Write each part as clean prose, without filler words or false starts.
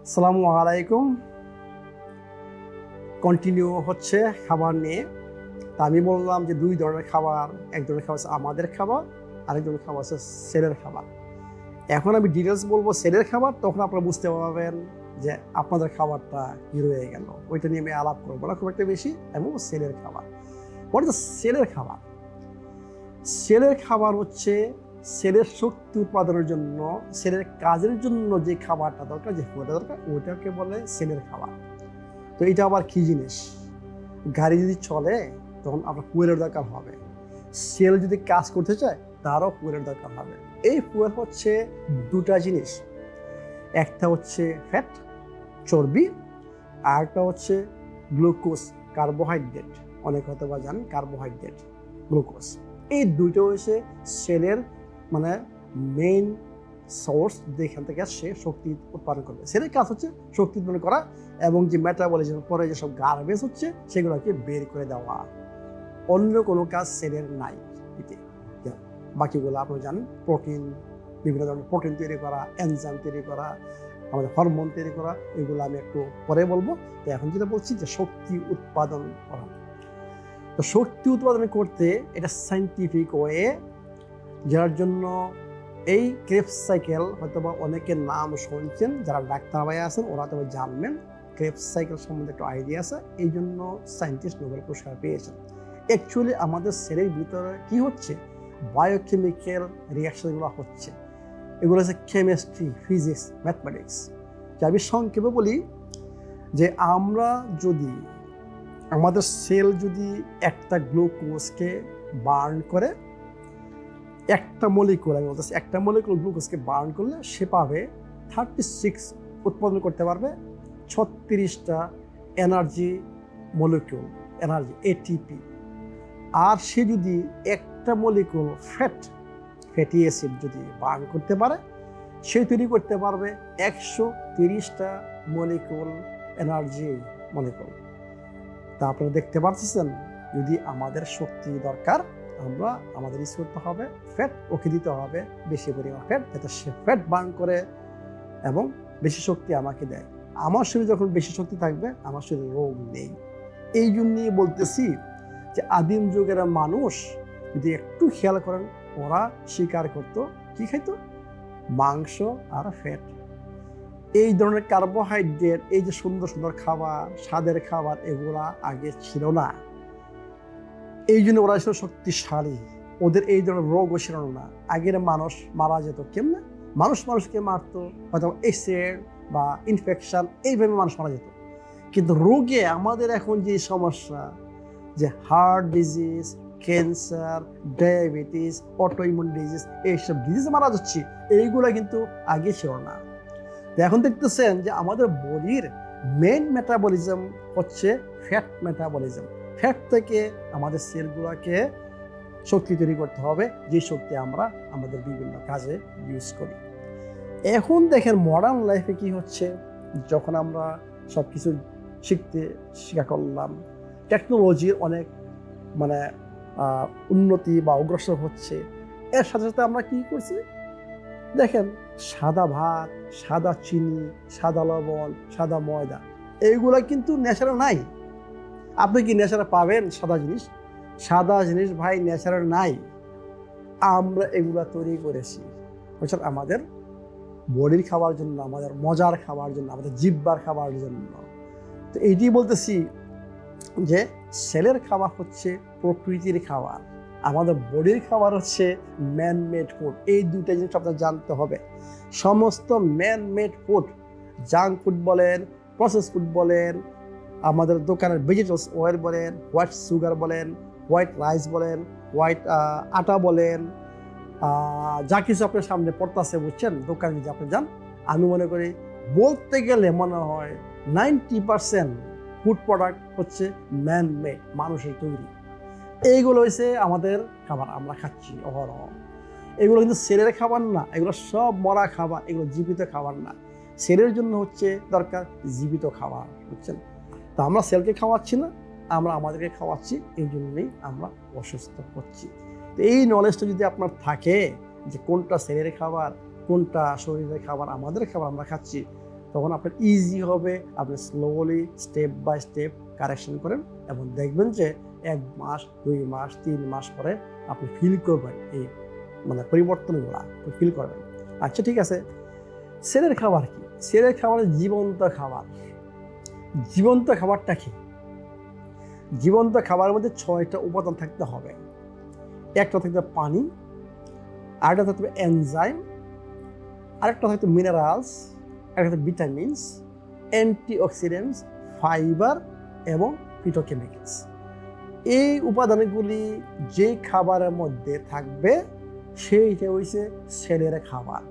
আসসালামু আলাইকুম। কন্টিনিউ হচ্ছে খাবার নিয়ে। তা আমি বললাম যে দুই ধরনের খাবার, এক ধরনের খাবার হচ্ছে আমাদের খাবার, আরেক ধরনের খাবার হচ্ছে সেলের খাবার। এখন আমি ডিটেলস বলবো সেলের খাবার, তখন আপনারা বুঝতে পারবেন যে আপনাদের খাবারটা কি রয়ে গেল। ওইটা নিয়ে আমি আলাপ করবো না খুব একটা বেশি। এবং সেলের খাবার, হোয়াট ইজ দ্য সেলের খাবার? সেলের খাবার হচ্ছে সেলের শক্তি উৎপাদনের জন্য, সেলের কাজের জন্য যে খাবারটা দরকার, যে ফুডটা দরকার, ওইটাকে বলে সেলের খাবার। তো এটা আবার কি জিনিস? গাড়ি যদি চলে তখন আপনার ফুয়েলের দরকার হবে, সেল যদি কাজ করতে চায় তারও ফুয়েলের দরকার হবে। এই ফুয়েল হচ্ছে দুটা জিনিস, একটা হচ্ছে ফ্যাট, চর্বি, আর একটা হচ্ছে গ্লুকোজ, কার্বোহাইড্রেট। অনেক হয়তো বা জানেন কার্বোহাইড্রেট, গ্লুকোজ। এই দুইটা হচ্ছে সেলের মানে মেইন সোর্স, যেখান থেকে সে শক্তি উৎপাদন করবে। সেলের কাজ হচ্ছে শক্তি উৎপাদন করা এবং যে মেটাবলিজম পরে যেসব গার্বেজ হচ্ছে সেগুলোকে বের করে দেওয়া। অন্য কোনো কাজ সেলের নাই। বাকিগুলো আপনারা জানেন, প্রোটিন, বিভিন্ন ধরনের প্রোটিন তৈরি করা, এনজাইম তৈরি করা, আমাদের হরমোন তৈরি করা, এগুলো আমি একটু পরে বলবো। তো এখন যেটা বলছি যে শক্তি উৎপাদন করা। তো শক্তি উৎপাদন করতে এটা সাইন্টিফিক ওয়ে, যার জন্য এই ক্রেবস সাইকেল হয়তো বা অনেকের নাম শুনছেন, যারা ডাক্তার ভাই আছেন ওরা তো জানবেন ক্রেবস সাইকেল সম্বন্ধে একটু আইডিয়া আছে। এই জন্য সায়েন্টিস্ট নোবেল পুরস্কার পেয়েছেন। অ্যাকচুয়ালি আমাদের সেলের ভিতরে কি হচ্ছে, বায়োকেমিক্যাল রিয়াকশনগুলো হচ্ছে, এগুলো হচ্ছে কেমিস্ট্রি, ফিজিক্স, ম্যাথমেটিক্স। যা আমি সংক্ষেপে বলি যে আমরা যদি আমাদের সেল যদি একটা গ্লুকোজকে বার্ন করে, একটা মলিকুল, আমি বলতেছি একটা মলিকুল গ্লুকোজকে বার্ন করলে সে পাবে 36 উৎপাদন করতে পারবে 36টা এনার্জি মলিকুল, এনার্জি এটিপি। আর সে যদি একটা মলিকুল ফ্যাটি অ্যাসিড যদি বার্ন করতে পারে, সে তৈরি করতে পারবে 130টা মলিকুল, এনার্জি মলিকুল। তা আপনারা দেখতে পাচ্ছেন, যদি আমাদের শক্তি দরকার, আমরা আমাদের ইউজ করতে হবে ফ্যাট, ওকে দিতে হবে বেশি পরিমাণ ফ্যাট, যাতে সে ফ্যাট বার্ন করে এবং বেশি শক্তি আমাকে দেয়। আমার শরীরে যখন বেশি শক্তি থাকবে, আমার শরীরে রোগ নেই। এই জন্যই বলতেছি যে আদিম যুগের মানুষ যদি একটু খেয়াল করেন, ওরা শিকার করতো কি খাইতো? মাংস আর ফ্যাট। এই ধরনের কার্বোহাইড্রেট, এই যে সুন্দর সুন্দর খাবার, স্বাদের খাবার, এগুলা আগে ছিল না। এই জন্য ওরা ছিল শক্তিশালী, ওদের এই ধরনের রোগও ছিল না। আগের মানুষ মারা যেত কেমনে? মানুষকে মারতো, হয়তো অ্যাসিড বা ইনফেকশন, এইভাবে মানুষ মারা যেত। কিন্তু রোগে আমাদের এখন যে সমস্যা, যে heart disease, cancer, diabetes, autoimmune disease, এইসব ডিজিজে মারা যাচ্ছে, এইগুলা কিন্তু আগে ছিল না। তো এখন দেখতেছেন যে আমাদের বডির মেইন মেটাবলিজম হচ্ছে ফ্যাট মেটাবলিজম। ফ্যাট থেকে আমাদের সেলগুলোকে শক্তি তৈরি করতে হবে, যে শক্তি আমরা আমাদের বিভিন্ন কাজে ইউজ করি। এখন দেখেন মডার্ন লাইফে কি হচ্ছে, যখন আমরা সব কিছু শিক্ষা করলাম, টেকনোলজির অনেক উন্নতি বা অগ্রসর হচ্ছে, এর সাথে সাথে আমরা কি করছি দেখেন, সাদা ভাত, সাদা চিনি, সাদা লবণ, সাদা ময়দা, এইগুলা কিন্তু ন্যাচারাল নাই। আপনি কি ন্যাচারাল পাবেন সাদা জিনিস? সাদা জিনিস ভাই ন্যাচারাল নাই, আমরা এগুলা তৈরি করেছি বুঝছেন, আমাদের বডির খাবার জন্য, আমাদের মজার খাবার জন্য, আমাদের জিহ্বার খাবার জন্য। তো এইটি বলতেছি যে সেলের খাবার হচ্ছে প্রকৃতির খাবার, আমাদের বডির খাবার হচ্ছে ম্যান মেড ফুড। এই দুইটা জিনিস আপনার জানতে হবে। সমস্ত man made food, junk food বলেন, প্রসেস ফুড বলেন, আমাদের দোকানের ভেজিটেবলস অয়েল বলেন, হোয়াইট সুগার বলেন, হোয়াইট রাইস বলেন, হোয়াইট আটা বলেন, যা কিছু আপনার সামনে পড়তেছে বুঝছেন, দোকানে যদি আপনি যান, আমি মনে করি বলতে গেলে মনে হয় 90% ফুড প্রোডাক্ট হচ্ছে ম্যান মেড, মানুষের তৈরি। এইগুলো হচ্ছে আমাদের খাবার, আমরা খাচ্ছি অহরহ। এগুলো কিন্তু সেলের খাবার না, এগুলো সব মরা খাবার, এগুলো জীবিত খাবার না। সেলের জন্য হচ্ছে দরকার জীবিত খাবার বুঝছেন। তা আমরা সেলকে খাওয়াচ্ছি না, আমরা আমাদেরকে খাওয়াচ্ছি, এই জন্যই আমরা অসুস্থ হচ্ছি। তো এই নলেজটা যদি আপনার থাকে যে কোনটা সেলের খাবার, কোনটা শরীরের খাবার, আমাদের খাবার আমরা খাচ্ছি, তখন আপনার ইজি হবে, আপনি slowly step by step correction করেন এবং দেখবেন যে 1 মাস 2 মাস 3 মাস পরে আপনি ফিল করবেন এই মানে পরিবর্তনগুলো ফিল করবেন। আচ্ছা ঠিক আছে, সেলের খাবার কি? সেলের খাবার জীবন্ত খাবার। জীবন্ত খাবারটা কি? জীবন্ত খাবারের মধ্যে 6টা উপাদান থাকতে হবে। একটা থাকবে পানি, আরেকটা থাকবে এনজাইম, আরেকটা থাকবে মিনারেলস, আরেকটা থাকবে ভিটামিনস, অ্যান্টিঅক্সিডেন্টস, ফাইবার এবং ফিটোকেমিক্যালস। এই উপাদানগুলি যে খাবারের মধ্যে থাকবে সেইটা হচ্ছে সেলের খাবার।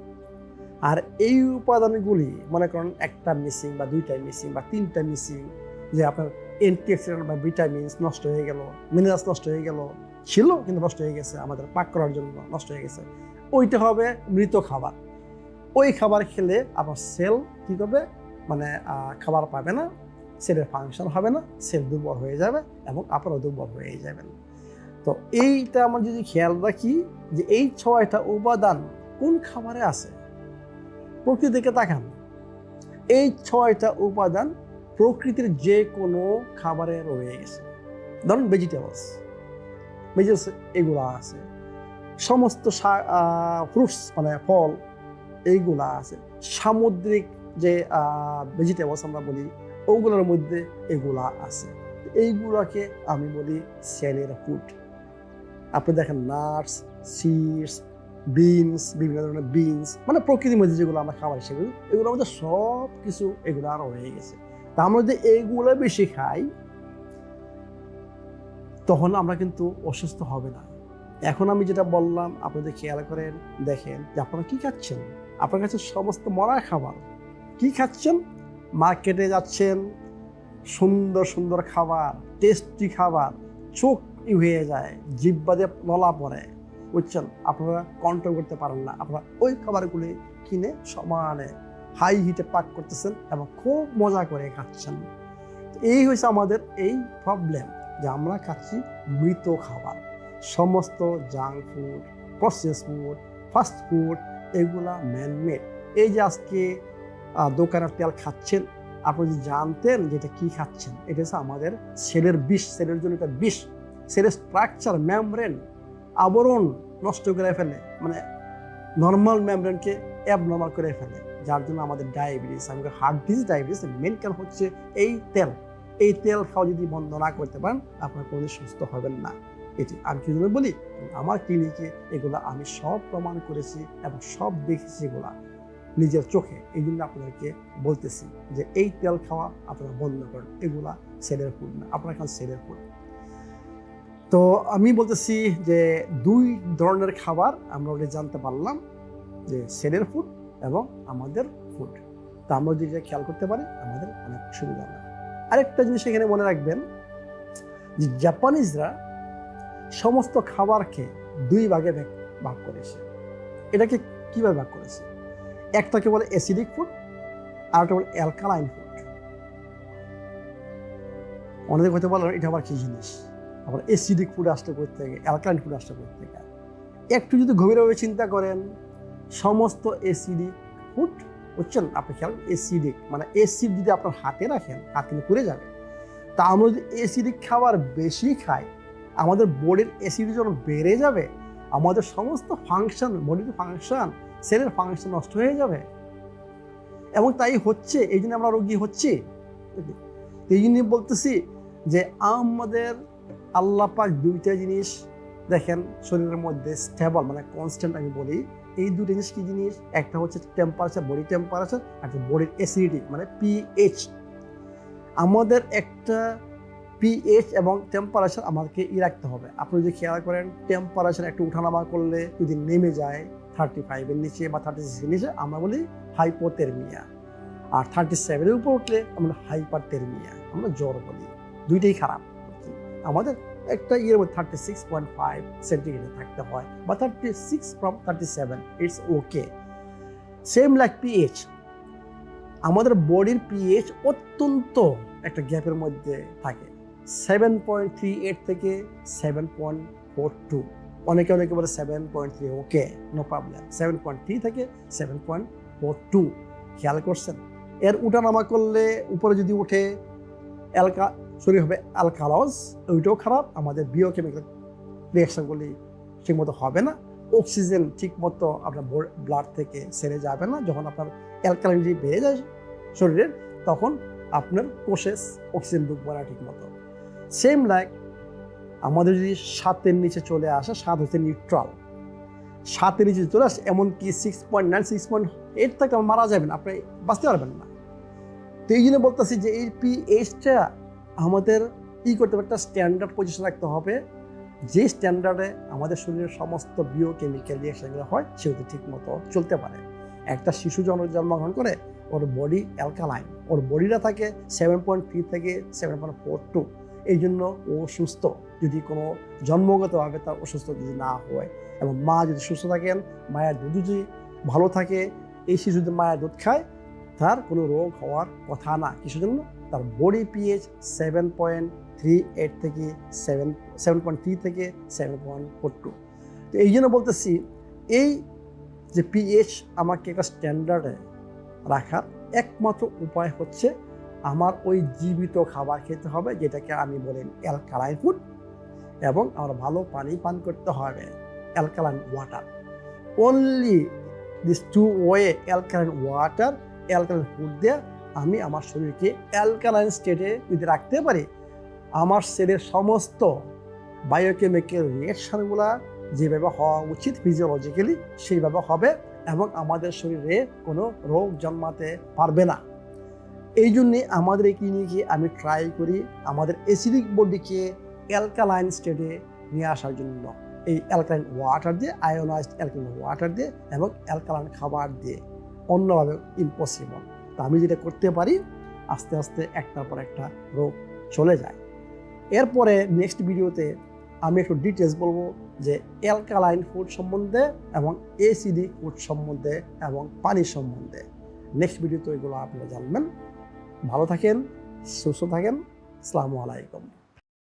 আর এই উপাদানগুলি মনে করেন একটা মিসিং বা 2টা মিসিং বা 3টা মিসিং, যে আপনার অ্যান্টিঅক্সিডেন্ট বা ভিটামিনস নষ্ট হয়ে গেল, মিনারেলস নষ্ট হয়ে গেল, ছিল কিন্তু নষ্ট হয়ে গেছে, আমাদের পাক করার জন্য নষ্ট হয়ে গেছে, ওইটা হবে মৃত খাবার। ওই খাবার খেলে আপনার সেল কী করবে, মানে খাবার পাবে না, সেলের ফাংশন হবে না, সেল দুর্বল হয়ে যাবে এবং আপনারাও দুর্বল হয়ে যাবেন। তো এইটা আমরা যদি খেয়াল রাখি যে এই 6টা উপাদান কোন খাবারে আছে, প্রকৃতির দিকে তাকান, এই 6টা উপাদান প্রকৃতির যে কোনো খাবারে রয়ে গেছে। ধরুন ভেজিটেবলস এগুলা আছে, সমস্ত ফ্রুটস মানে ফল এইগুলা আছে, সামুদ্রিক যে ভেজিটেবলস আমরা বলি ওগুলোর মধ্যে এগুলা আছে। এইগুলাকে আমি বলি সেলের ফুড। আপনি দেখেন নাটস, সিডস, বিনস, বিভিন্ন ধরনের বিনস, মানে প্রকৃতির মধ্যে যেগুলো আমরা খাবার সেগুলো, এগুলোর মধ্যে সব কিছু এগুলো আরও হয়ে গেছে। তা আমরা যদি এইগুলো বেশি খাই তখন আমরা কিন্তু অসুস্থ হবে না। এখন আমি যেটা বললাম আপনাদের খেয়াল করেন, দেখেন যে আপনারা কি খাচ্ছেন। আপনার কাছে সমস্ত মরা খাবার, কি খাচ্ছেন? মার্কেটে যাচ্ছেন, সুন্দর সুন্দর খাবার, টেস্টি খাবার, চোখ হয়ে যায়, জিহ্বা দিয়ে নলা পড়ে, বুঝছেন, আপনারা কন্ট্রোল করতে পারেন না। আপনারা ওই খাবারগুলি কিনে সমানে হাই হিটে পাক করতেছেন এবং খুব মজা করে খাচ্ছেন। এই হয়েছে আমাদের এই প্রবলেম, যে আমরা খাচ্ছি মৃত খাবার। সমস্ত junk food, process food, fast food এগুলা ম্যানমেড। এই যে আজকে দোকানের তেল খাচ্ছেন, আপনি যদি জানতেন যে এটা কি খাচ্ছেন, এটা হচ্ছে আমাদের সেলের বিষ, সেলের জন্য এটা বিষ। সেলের স্ট্রাকচার, মেমব্রেন, আবরণ নষ্ট করে ফেলে, মানে নর্মাল মেমব্রেনকে অ্যাবনর্মাল করে ফেলে, যার জন্য আমাদের ডায়াবেটিস, আমাদের হার্ট ডিজিজ, ডায়াবেটিস মেন কারণ হচ্ছে এই তেল। এই তেল খাওয়া যদি বন্ধ না করতে পারেন আপনার কোনোদিন সুস্থ হবেন না। এটি আমি কি জন্য বলি, আমার ক্লিনিকে এগুলো আমি সব প্রমাণ করেছি এবং সব দেখেছি এগুলা নিজের চোখে। এই জন্য আপনাদেরকে বলতেছি যে এই তেল খাওয়া আপনারা বন্ধ করেন, এগুলা সেলের ফুড না, আপনারা খান সেলের ফুড। তো আমি বলতেছি যে 2 ধরনের খাবার আমরা ওটা জানতে পারলাম, যে সেলের ফুড এবং আমাদের ফুড। তা আমরা যদি খেয়াল করতে পারি আমাদের অনেক সুবিধা হয়। আরেকটা জিনিস এখানে মনে রাখবেন যে জাপানিজরা সমস্ত খাবারকে 2 ভাগে ভাগ করেছে। এটাকে কিভাবে ভাগ করেছে? একটাকে বলে অ্যাসিডিক ফুড আর একটা বলে অ্যালকালাইন ফুড। অনেকে হয়তো বলেন এটা আবার কি জিনিস, আবার অ্যাসিডিক ফুড আসতে করতে থেকে, অ্যালকালাইন ফুড আসতে করতে থেকে। একটু যদি গভীরভাবে চিন্তা করেন, সমস্ত অ্যাসিডিক ফুড, বুঝছেন, আপনি খেয়াল অ্যাসিডিক মানে অ্যাসিড যদি আপনার হাতে রাখেন হাত কিন্তু পুড়ে যাবে। তা আমরা যদি অ্যাসিডিক খাবার বেশি খাই, আমাদের বডির অ্যাসিড যখন বেড়ে যাবে, আমাদের সমস্ত ফাংশন, বডির ফাংশন, সেলের ফাংশন নষ্ট হয়ে যাবে। এবং তাই হচ্ছে, এই জন্য আমরা রোগী হচ্ছি। এই জন্য বলতেছি যে আমাদের আল্লাহ পাক 2টা জিনিস দেখেন শরীরের মধ্যে স্টেবল মানে কনস্ট্যান্ট আমি বলি। এই 2টা জিনিস কি জিনিস? একটা হচ্ছে টেম্পারেচার, বডি টেম্পারেচার, একটা বডির অ্যাসিডিটি মানে পিএইচ। আমাদের একটা পিএইচ এবং টেম্পারেচার আমাদেরকে রাখতে হবে। আপনি যদি খেয়াল করেন টেম্পারেচার একটু উঠানামা করলে যদি নেমে যায় 35-এর নিচে বা 36-এর নিচে, আমরা বলি হাইপোথেরমিয়া। আর 37-এর উপর উঠলে আমরা হাইপারথেরমিয়া, আমরা জ্বর বলি। 2টাই খারাপ। আমাদের একটা ইয়ের মধ্যে 36.5 সেন্টিগ্রেড থাকতে হয় বা 36 from 37, it's okay. Same like pH, আমাদের বডির পিএইচ অত্যন্ত একটা গ্যাপের মধ্যে থাকে, 7.38 থেকে 7.42। অনেকে বলে 7.3 ওকে, নো প্রবলেম। 7.3 থেকে 7.42 খেয়াল করছেন? এর উঠানামা করলে উপরে যদি উঠে শরীর হবে অ্যালকালজ, ওইটাও খারাপ। আমাদের বায়োকেমিক্যাল রিয়াকশনগুলি ঠিকমতো হবে না, অক্সিজেন ঠিকমতো আপনার ব্লাড থেকে সেরে যাবে না। যখন আপনার অ্যালকালিনিটি বেড়ে যায় শরীরের, তখন আপনার কোষে অক্সিজেন ঢুকবে না ঠিকমতো। সেম লাইক আমাদের যদি 7-এর নিচে চলে আসে, 7 হচ্ছে নিউট্রাল, 7-এর নিচে চলে আসে, এমনকি 6.9 6.8 থেকে মারা যাবেন, আপনি বাঁচতে পারবেন না। তো এই জন্য বলতেছি যে এই পিএইচটা আমাদের করতে হবে, একটা স্ট্যান্ডার্ড পজিশন রাখতে হবে, যে স্ট্যান্ডার্ডে আমাদের শরীরের সমস্ত বায়োকেমিক্যাল রিয়াকশনগুলো হয় সেগুলো ঠিক মতো চলতে পারে। একটা শিশু জন্মগ্রহণ করে, ওর বডি অ্যালকালাইন, ওর বডিটা থাকে 7.3 থেকে 7.42, এই জন্য ও সুস্থ। যদি কোনো জন্মগতভাবে তার অসুস্থ যদি না হয়, এবং মা যদি সুস্থ থাকেন, মায়ের দুধ যদি ভালো থাকে, এই শিশু যদি মায়ের দুধ খায়, তার কোনো রোগ হওয়ার কথা না। কিসের জন্য? তার বডি পিএইচ 7.38 থেকে 7.3 থেকে 7.42। তো এই জন্য বলতেছি, এই যে পিএইচ আমাকে একটা স্ট্যান্ডার্ডে রাখার একমাত্র উপায় হচ্ছে আমার ওই জীবিত খাবার খেতে হবে, যেটাকে আমি বলি অ্যালকালাইন ফুড, এবং আমার ভালো পানি পান করতে হবে, alkaline water. Only this 2 way, alkaline water, alkaline food দিয়ে আমি আমার শরীরকে অ্যালকালাইন স্টেটে যদি রাখতে পারি, আমার সেলের সমস্ত বায়োকেমিক্যাল রিয়াকশনগুলা যেভাবে হওয়া উচিত ফিজিওলজিক্যালি সেইভাবে হবে, এবং আমাদের শরীরে কোনো রোগ জন্মাতে পারবে না। এই জন্যে আমাদের এই ক্লিনিকে আমি ট্রাই করি আমাদের অ্যাসিডিক বডিকে অ্যালকালাইন স্টেটে নিয়ে আসার জন্য, এই অ্যালকালাইন ওয়াটার দিয়ে, আয়োনাইজড অ্যালকালাইন ওয়াটার দিয়ে এবং অ্যালকালাইন খাবার দিয়ে। অন্যভাবে ইম্পসিবল। তা আমি যেটা করতে পারি, আস্তে আস্তে একটার পর একটা রোগ চলে যায়। এরপরে নেক্সট ভিডিওতে আমি একটু ডিটেলস বলবো যে অ্যালকালাইন ফুড সম্বন্ধে এবং অ্যাসিডিক ফুড সম্বন্ধে এবং পানি সম্বন্ধে। নেক্সট ভিডিওতে এগুলো আপনারা জানবেন। ভালো থাকেন, সুস্থ থাকেন। আসসালামু আলাইকুম।